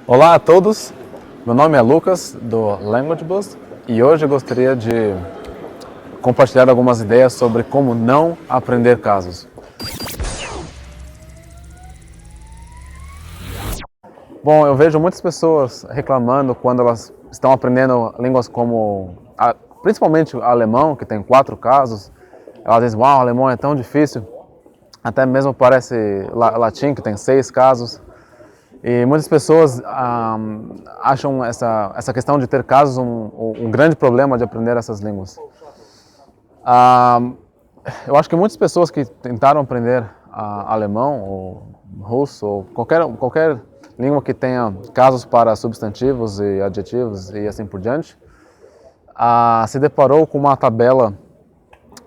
Olá a todos, meu nome é Lucas do Language Boost e hoje eu gostaria de compartilhar algumas ideias sobre como não aprender casos. Bom, eu vejo muitas pessoas reclamando quando elas estão aprendendo línguas como, principalmente o alemão, que tem 4 casos. Elas dizem, uau, o alemão é tão difícil, até mesmo parece latim, que tem 6 casos. E muitas pessoas acham essa questão de ter casos um grande problema de aprender essas línguas. Eu acho que muitas pessoas que tentaram aprender alemão ou russo ou qualquer língua que tenha casos para substantivos e adjetivos e assim por diante, se deparou com uma tabela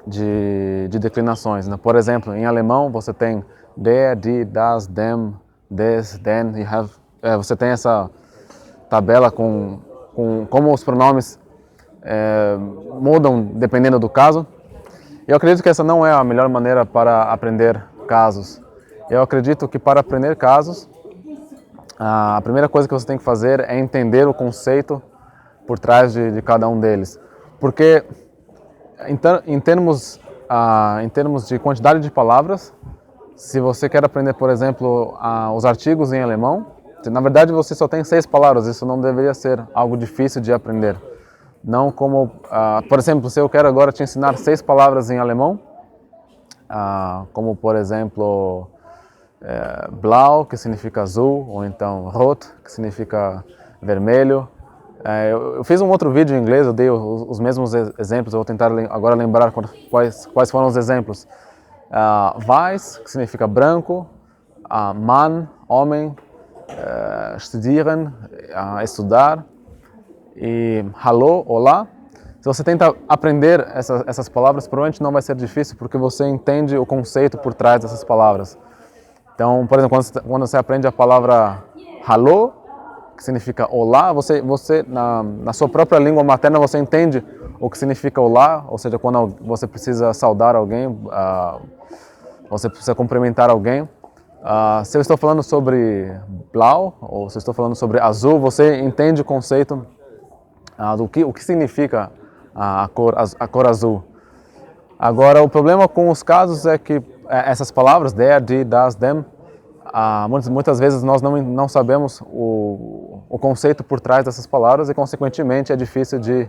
de declinações, né? Por exemplo, em alemão você tem der, die, das, dem, des, den, você tem essa tabela com como os pronomes mudam dependendo do caso. Eu acredito que essa não é a melhor maneira para aprender casos. Eu acredito que para aprender casos, a primeira coisa que você tem que fazer é entender o conceito por trás de cada um deles. Porque em termos de quantidade de palavras, se você quer aprender, por exemplo, os artigos em alemão, na verdade você só tem 6 palavras, isso não deveria ser algo difícil de aprender. Não como, por exemplo, se eu quero agora te ensinar 6 palavras em alemão, como por exemplo, blau, que significa azul, ou então rot, que significa vermelho. Eu fiz um outro vídeo em inglês, eu dei os mesmos exemplos, eu vou tentar agora lembrar quais foram os exemplos. Weiß, que significa branco, Mann, homem, studieren, estudar, e hallo, olá. Se você tenta aprender essas palavras, provavelmente não vai ser difícil, porque você entende o conceito por trás dessas palavras. Então, por exemplo, quando você aprende a palavra hallo, que significa olá, você na sua própria língua materna você entende o que significa olá, ou seja, quando você precisa saudar alguém, você precisa cumprimentar alguém. Se eu estou falando sobre blau, ou se eu estou falando sobre azul, você entende o conceito o que significa a cor azul. Agora, o problema com os casos é que essas palavras, der, die, das, dem, muitas vezes nós não sabemos o conceito por trás dessas palavras e, consequentemente, é difícil de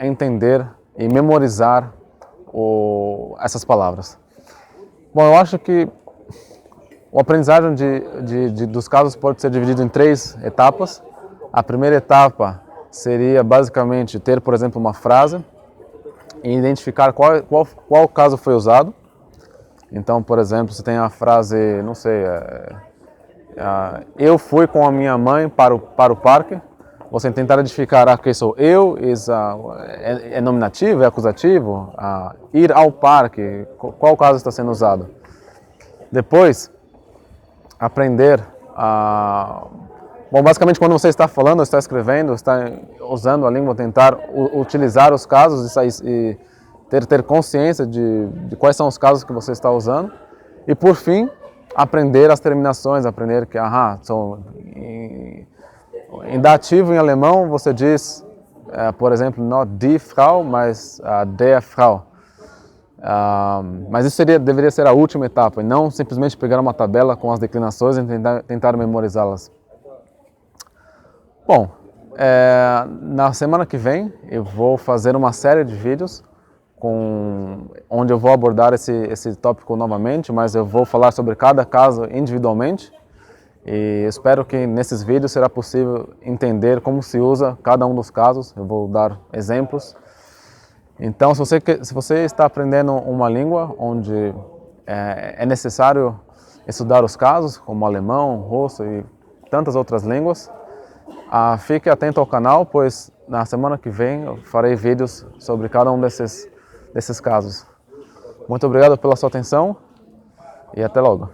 entender e memorizar essas palavras. Bom, eu acho que o aprendizagem dos casos pode ser dividido em 3 etapas. A primeira etapa seria basicamente ter, por exemplo, uma frase e identificar qual caso foi usado. Então, por exemplo, você tem a frase, não sei, eu fui com a minha mãe para o parque. Você tentar identificar quem sou eu, é nominativo, é acusativo, ir ao parque, qual caso está sendo usado. Depois, aprender Bom, basicamente quando você está falando, está escrevendo, está usando a língua, tentar utilizar os casos e ter consciência de quais são os casos que você está usando. E por fim, aprender as terminações, aprender que, em dativo em alemão você diz, por exemplo, not die Frau, mas der Frau. Mas isso deveria ser a última etapa, e não simplesmente pegar uma tabela com as declinações e tentar memorizá-las. Bom, na semana que vem eu vou fazer uma série de vídeos onde eu vou abordar esse tópico novamente, mas eu vou falar sobre cada caso individualmente e espero que nesses vídeos será possível entender como se usa cada um dos casos. Eu vou dar exemplos. Então, se você está aprendendo uma língua onde é necessário estudar os casos, como alemão, russo e tantas outras línguas, fique atento ao canal, pois na semana que vem eu farei vídeos sobre cada um desses casos. Muito obrigado pela sua atenção e até logo.